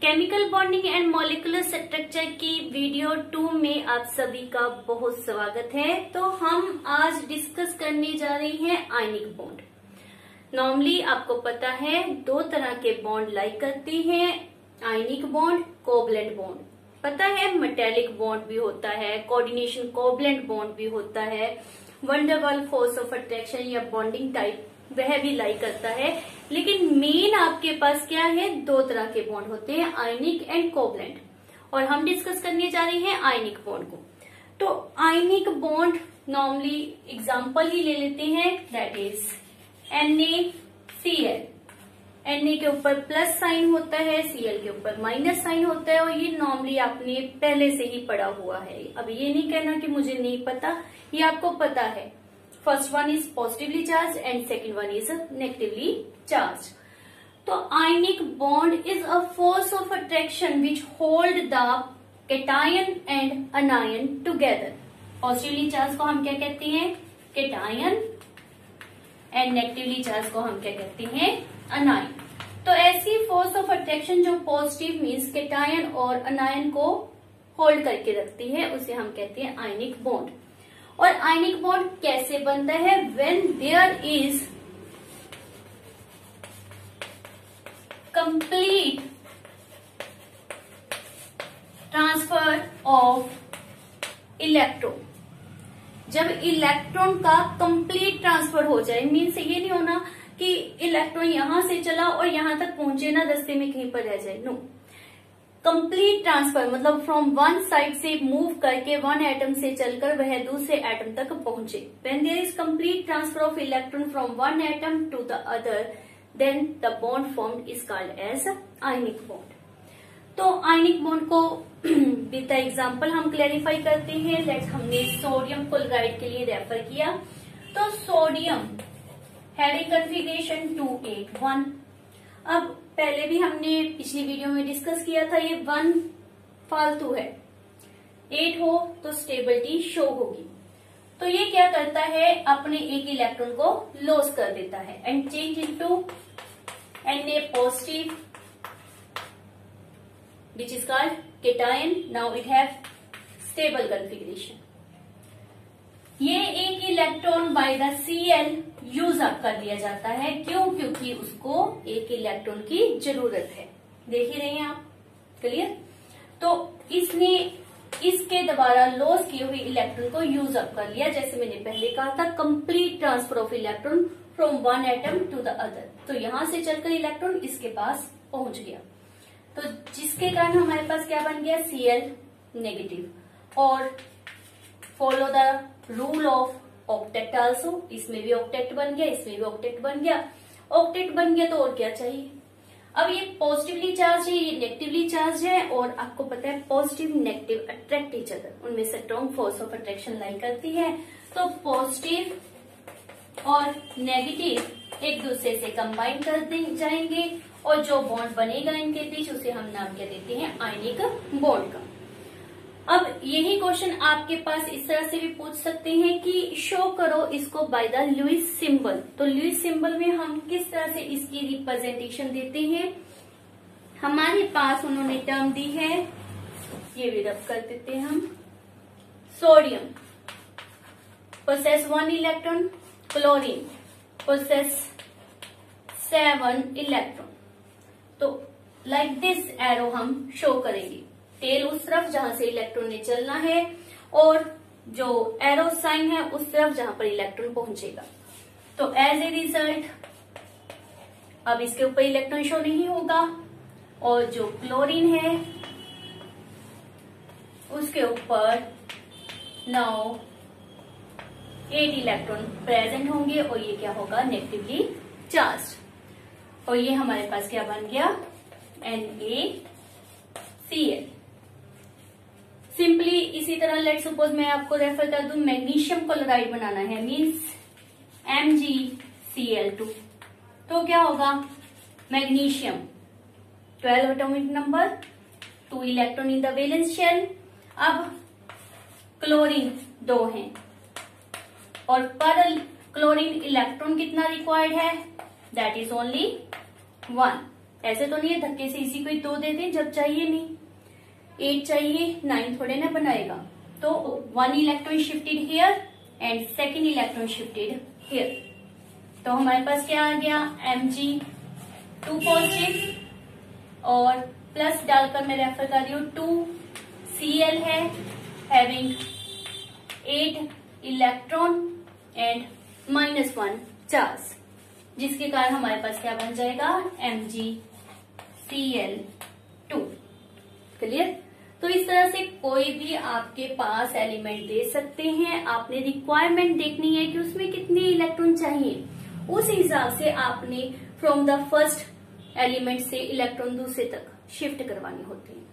Chemical bonding and molecular structure की video 2 में आप सभी का बहुत स्वागत है। तो हम आज डिस्कस करने जा रही हैं आयनिक बॉन्ड। नॉर्मली आपको पता है दो तरह के बॉन्ड लाइक करती हैं, आयनिक बॉन्ड, कोवलेंट बॉन्ड। पता है मेटेलिक बॉन्ड भी होता है, कोऑर्डिनेशन कोवलेंट बॉन्ड भी होता है, वंडरवॉल फोर्स ऑफ अट्रैक्शन या बॉन्डिंग टाइप वह भी लाइक करता है। लेकिन मेन आपके पास क्या है, दो तरह के बॉन्ड होते हैं, आयनिक एंड कोवलेंट। और हम डिस्कस करने जा रहे हैं आयनिक बॉन्ड को। तो आयनिक बॉन्ड नॉर्मली एग्जांपल ही ले लेते हैं, दैट इज NaCl। Na के ऊपर प्लस साइन होता है, Cl के ऊपर माइनस साइन होता है, और ये नॉर्मली आपने पहले से ही पढ़ा हुआ है। अब ये नहीं कहना कि मुझे नहीं पता, ये आपको पता है। First one is positively charge and second one is negatively charge. तो ionic bond is a force of attraction which hold the cation and anion together. Positively charge को हम क्या कहते हैं, कैटायन, एंड नेगेटिवली चार्ज को हम क्या कहते हैं, अनायन। तो ऐसी फोर्स ऑफ अट्रैक्शन जो पॉजिटिव मीन्स कैटायन और अनायन को होल्ड करके रखती है, उसे हम कहते हैं आयनिक बॉन्ड। और आयनिक बॉन्ड कैसे बनता है, when there is complete transfer of electron. जब इलेक्ट्रॉन का कंप्लीट ट्रांसफर हो जाए, मीन्स ये नहीं होना कि इलेक्ट्रॉन यहां से चला और यहां तक पहुंचे ना, रास्ते में कहीं पर रह जाए, नो। कंप्लीट ट्रांसफर मतलब फ्रॉम वन साइड से मूव करके वन एटम से चलकर वह दूसरे एटम तक पहुंचे। When there is complete transfer of electron from one atom to the other, then the bond formed is called as ionic bond. तो आयनिक बॉन्ड को विद द एग्जांपल हम क्लैरिफाई करते हैं। लेट्स, हमने सोडियम क्लोराइड के लिए refer किया। तो सोडियम हैविंग कॉन्फ़िगरेशन 281। अब पहले भी हमने पिछली वीडियो में डिस्कस किया था, ये 1 फालतू है, 8 हो तो स्टेबिलिटी शो होगी। तो ये क्या करता है, अपने एक इलेक्ट्रॉन को लॉस कर देता है and change into Na positive which is called cation. Now it have stable configuration. ये एक electron by the Cl use up कर लिया जाता है। क्यों? क्योंकि उसको एक इलेक्ट्रॉन की जरूरत है। देख ही रहे हैं आप, क्लियर? तो इसने इसके द्वारा लॉस किए हुए इलेक्ट्रॉन को यूज अप कर लिया। जैसे मैंने पहले कहा था, complete transfer of electron from one atom to the other. तो यहां से चलकर इलेक्ट्रॉन इसके पास पहुंच गया, तो जिसके कारण हमारे पास क्या बन गया, Cl नेगेटिव। और follow the rule of octet also, इसमें भी ऑक्टेट बन गया, इसमें भी ऑक्टेट बन गया। ऑक्टेट बन गया तो और क्या चाहिए। अब ये पॉजिटिवली चार्ज है, ये नेगेटिवली चार्ज है, और आपको पता है positive negative attract each other, उनमें strong force of attraction like करती है। तो पॉजिटिव और नेगेटिव एक दूसरे से कंबाइन कर जाएंगे, और जो बॉन्ड बनेगा इनके बीच उसे हम नाम क्या देते हैं, आयनिक बॉन्ड का। अब यही क्वेश्चन आपके पास इस तरह से भी पूछ सकते हैं कि शो करो इसको बाय द लुईस सिंबल। तो लुईस सिंबल में हम किस तरह से इसकी रिप्रेजेंटेशन देते हैं, हमारे पास उन्होंने टर्म दी है, ये भी रब कर देते हैं हम। Sodium possess 1 electron, chlorine possess 7 electron. तो लाइक दिस एरो हम शो करेंगे, टेल उस तरफ जहां से इलेक्ट्रॉन ने चलना है, और जो एरो साइन है उस तरफ जहां पर इलेक्ट्रॉन पहुंचेगा। तो एज ए रिजल्ट अब इसके ऊपर इलेक्ट्रॉन शो नहीं होगा, और जो क्लोरीन है उसके ऊपर नाउ 8 इलेक्ट्रॉन प्रेजेंट होंगे, और ये क्या होगा, नेगेटिवली चार्ज। और ये हमारे पास क्या बन गया, NaCl। सिंपली इसी तरह लेट सपोज मैं आपको रेफर कर दूं, मैग्नीशियम क्लोराइड बनाना है, मीन्स MgCl2। तो क्या होगा, magnesium 12 atomic number, 2 electron in the valence shell. अब क्लोरीन 2 है, और पर क्लोरीन इलेक्ट्रॉन कितना रिक्वायर्ड है, दैट इज ओनली 1। ऐसे तो नहीं है धक्के से इसी को ही 2 दे दें जब चाहिए नहीं, 8 चाहिए, 9 थोड़े ना बनाएगा। तो 1 electron shifted here and second electron shifted here. तो हमारे पास क्या आ गया, Mg2 पॉजिटिव और प्लस डालकर मैं रेफर कर रही हूँ 2Cl है हैविंग 8 इलेक्ट्रॉन एंड -1 चार्ज, जिसके कारण हमारे पास क्या बन जाएगा, MgCl2। क्लियर। तो इस तरह से कोई भी आपके पास एलिमेंट दे सकते हैं, आपने रिक्वायरमेंट देखनी है कि उसमें कितने इलेक्ट्रॉन चाहिए, उस हिसाब से आपने फ्रॉम द फर्स्ट एलिमेंट से इलेक्ट्रॉन दूसरे तक शिफ्ट करवानी होती है।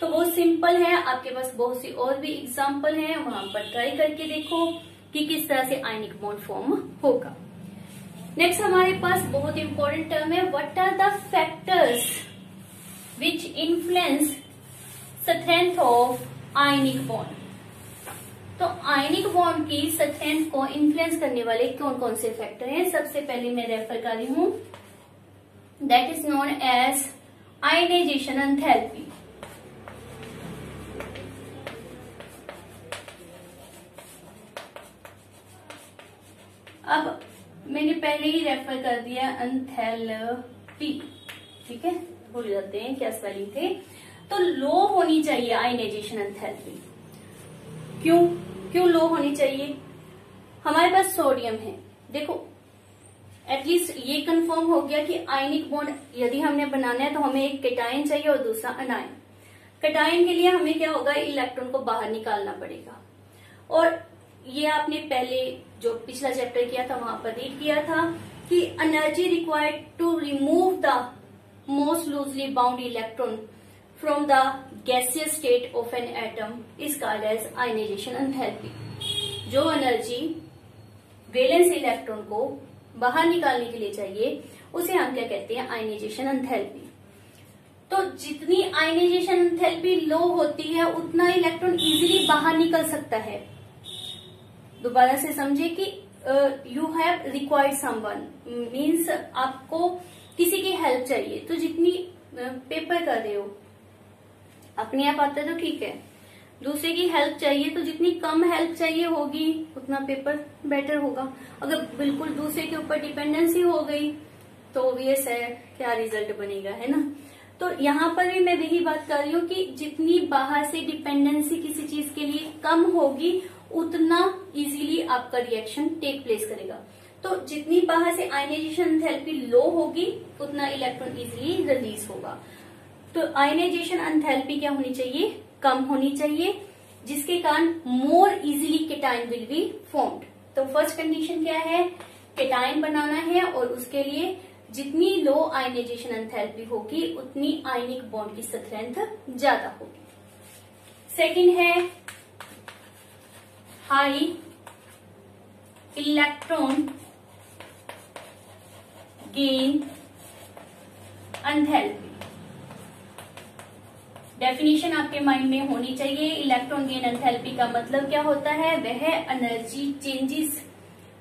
तो बहुत सिंपल है, आपके पास बहुत सी और भी एग्जाम्पल हैं, वहां पर ट्राई करके देखो कि किस तरह से आयनिक बॉन्ड फॉर्म होगा। नेक्स्ट हमारे पास बहुत इंपॉर्टेंट टर्म है, what are the factors which influence strength of ionic bond. तो आयनिक बॉन्ड की स्ट्रेंथ को इन्फ्लुएंस करने वाले कौन कौन से फैक्टर हैं। सबसे पहले मैं रेफर कर रही हूं, that is known as ionization enthalpy. अब मैंने पहले ही रेफर कर दिया एंथैल्पी, ठीक है, भूल जाते हैं क्या स्पेलिंग थे। तो लो होनी चाहिए आयनाइजेशन एंथैल्पी। क्यों लो होनी चाहिए, हमारे पास सोडियम है, देखो एटलीस्ट ये कंफर्म हो गया कि आयनिक बॉन्ड यदि हमने बनाना है तो हमें एक केटायन चाहिए और दूसरा अनायन। केटायन के लिए हमें क्या होगा, इलेक्ट्रॉन को बाहर निकालना पड़ेगा। और ये आपने पहले जो पिछला चैप्टर किया था वहां पर रीड किया था कि energy required to remove the most loosely bound electron from the gaseous state of an atom is called as ionization enthalpy. जो एनर्जी वैलेंस इलेक्ट्रॉन को बाहर निकालने के लिए चाहिए उसे हम क्या कहते हैं, आयनाइजेशन एंथैल्पी। तो जितनी आयनाइजेशन एंथैल्पी लो होती है उतना इलेक्ट्रॉन इजीली बाहर निकल सकता है। दोबारा से समझे कि you have required someone, means आपको किसी की हेल्प चाहिए, तो जितनी पेपर कर रहे हो अपने आप आता है तो ठीक है, दूसरे की हेल्प चाहिए तो जितनी कम हेल्प चाहिए होगी उतना पेपर बेटर होगा। अगर बिल्कुल दूसरे के ऊपर डिपेंडेंसी हो गई तो ऑब्वियस है क्या रिजल्ट बनेगा, है ना। तो यहाँ पर भी मैं वही बात कर रही हूँ कि जितनी बाहर से डिपेंडेंसी किसी चीज के लिए कम होगी उतना इजीली आपका रिएक्शन टेक प्लेस करेगा। तो जितनी बाहर से आयनाइजेशन एंथैल्पी लो होगी उतना इलेक्ट्रॉन इजीली रिलीज होगा। तो आयनाइजेशन एंथैल्पी क्या होनी चाहिए, कम होनी चाहिए, जिसके कारण more easily cation will be formed. तो फर्स्ट कंडीशन क्या है, केटायन बनाना है और उसके लिए जितनी लो आयनाइजेशन एंथैल्पी होगी उतनी आयनिक बॉन्ड की स्ट्रेंथ ज्यादा होगी। सेकंड है high electron gain enthalpy. Definition आपके माइंड में होनी चाहिए। इलेक्ट्रॉन गेन एंथैल्पी का मतलब क्या होता है, वह energy changes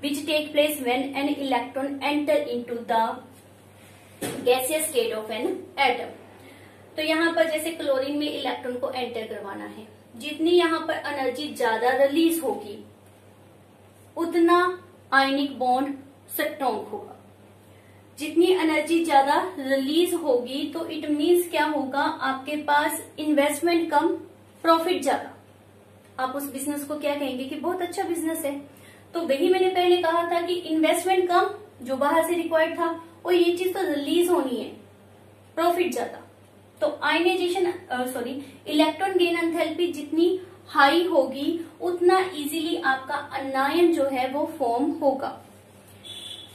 which take place when an electron enter into the gaseous state of an atom. तो यहाँ पर जैसे क्लोरीन में इलेक्ट्रॉन को एंटर करवाना है, जितनी यहाँ पर एनर्जी ज्यादा रिलीज होगी उतना आयनिक बॉन्ड स्ट्रॉन्ग होगा। जितनी एनर्जी ज्यादा रिलीज होगी तो इट मीन्स क्या होगा, आपके पास इन्वेस्टमेंट कम प्रॉफिट ज्यादा। आप उस बिजनेस को क्या कहेंगे कि बहुत अच्छा बिजनेस है। तो वही मैंने पहले कहा था कि इन्वेस्टमेंट कम जो बाहर से रिक्वायर्ड था, और ये चीज तो रिलीज होनी है, प्रॉफिट ज्यादा। तो आयनाइजेशन इलेक्ट्रॉन गेन एंथैल्पी जितनी हाई होगी उतना इजीली आपका अनायन जो है वो फॉर्म होगा।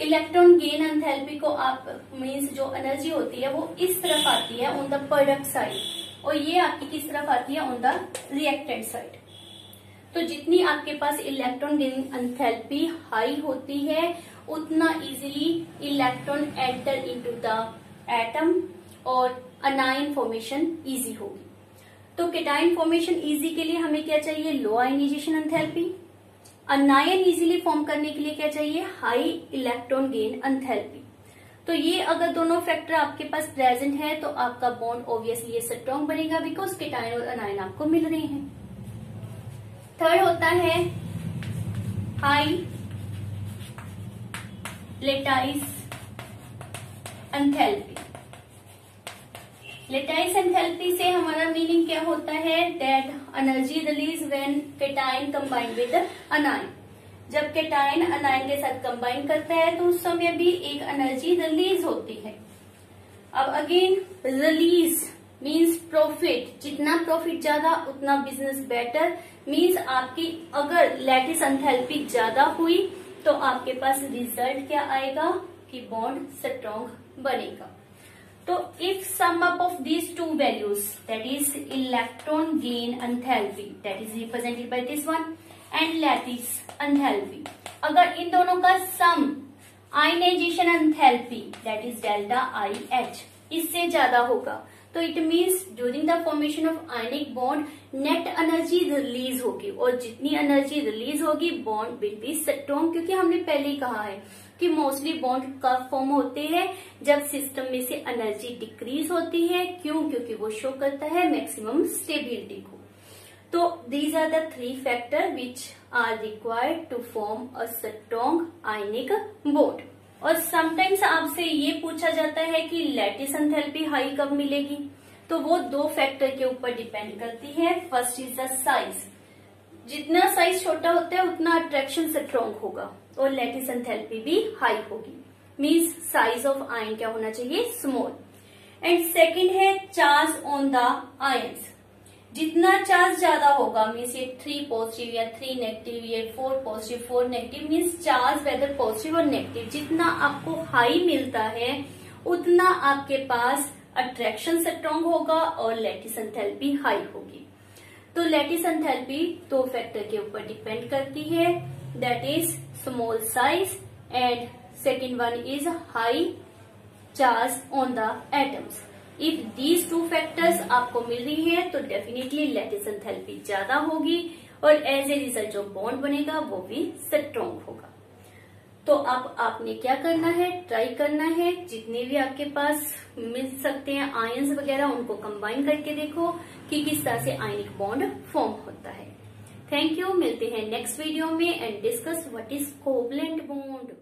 इलेक्ट्रॉन गेन एंथैल्पी को आप मीन्स जो एनर्जी होती है वो इस तरफ आती है ऑन द प्रोडक्ट साइड, और ये आपकी किस तरफ आती है, ऑन द रिएक्टेंट साइड। तो जितनी आपके पास इलेक्ट्रॉन गेन एंथैल्पी हाई होती है उतना easily electron enter into the atom और अनायन फॉर्मेशन इजी होगी। तो केटायन फॉर्मेशन इजी के लिए हमें क्या चाहिए, low ionization enthalpy. Anion easily form करने के लिए क्या चाहिए, हाई इलेक्ट्रॉन गेन एंथैल्पी। तो ये अगर दोनों फैक्टर आपके पास प्रेजेंट है तो आपका बॉन्ड ऑब्वियसली स्ट्रॉन्ग बनेगा, बिकॉज केटायन और अनायन आपको मिल रहे हैं। थर्ड होता है high lattice enthalpy. Lattice enthalpy से हमारा मीनिंग क्या होता है, that energy release when cation combine with अनायन। जब केटायन अनायन के साथ कंबाइन करता है तो उस समय भी एक एनर्जी रिलीज होती है। अब अगेन रिलीज मीन्स प्रॉफिट, जितना प्रॉफिट ज्यादा उतना बिजनेस बेटर, मीन्स आपकी अगर लैटिस एंथैल्पी ज्यादा हुई तो आपके पास रिजल्ट क्या आएगा कि बॉन्ड स्ट्रॉन्ग बनेगा। तो if sum up of these two values that is electron gain enthalpy that is represented by this one and lattice enthalpy, अगर इन दोनों का sum ionization enthalpy that is delta I H इससे ज्यादा होगा तो it means during the formation of ionic bond net energy release होगी, और जितनी एनर्जी रिलीज होगी बॉन्ड विल बी स्ट्रॉन्ग, क्योंकि हमने पहले ही कहा है कि मोस्टली बॉन्ड कब फॉर्म होते हैं जब सिस्टम में से एनर्जी डिक्रीज होती है। क्यों? क्योंकि वो शो करता है मैक्सिमम स्टेबिलिटी को। तो these are the three factor which are required to form a strong ionic bond. और समटाइम्स आपसे ये पूछा जाता है कि लैटिस एंथैल्पी हाई कब मिलेगी, तो वो दो फैक्टर के ऊपर डिपेंड करती है। फर्स्ट इज द साइज, जितना साइज छोटा होता है उतना अट्रैक्शन स्ट्रॉन्ग होगा और लैटिस एंथैल्पी भी हाई होगी, मीन्स साइज ऑफ आयन क्या होना चाहिए, स्मॉल। एंड सेकेंड है चार्ज ऑन द आयन्स, जितना चार्ज ज्यादा होगा मीन्स ये 3 पॉजिटिव या 3 नेगेटिव, ये 4 positive 4 negative, means charge whether positive और नेगेटिव जितना आपको हाई मिलता है उतना आपके पास अट्रैक्शन स्ट्रॉन्ग होगा और लैटिस एंथैल्पी हाई होगी। तो लैटिस एंथैल्पी दो फैक्टर के ऊपर डिपेंड करती है, that is small size and second one is high charge on the atoms. If these two factors आपको मिल रही है तो डेफिनेटली लैटिस एंथैल्पी ज्यादा होगी और एज ए रिजल्ट जो बॉन्ड बनेगा वो भी स्ट्रॉन्ग होगा। तो अब आपने क्या करना है, ट्राई करना है, जितने भी आपके पास मिल सकते हैं आयंस वगैरह उनको कंबाइन करके देखो कि किस तरह से आयनिक बॉन्ड फॉर्म होता है। थैंक यू, मिलते हैं नेक्स्ट वीडियो में and discuss what is covalent bond.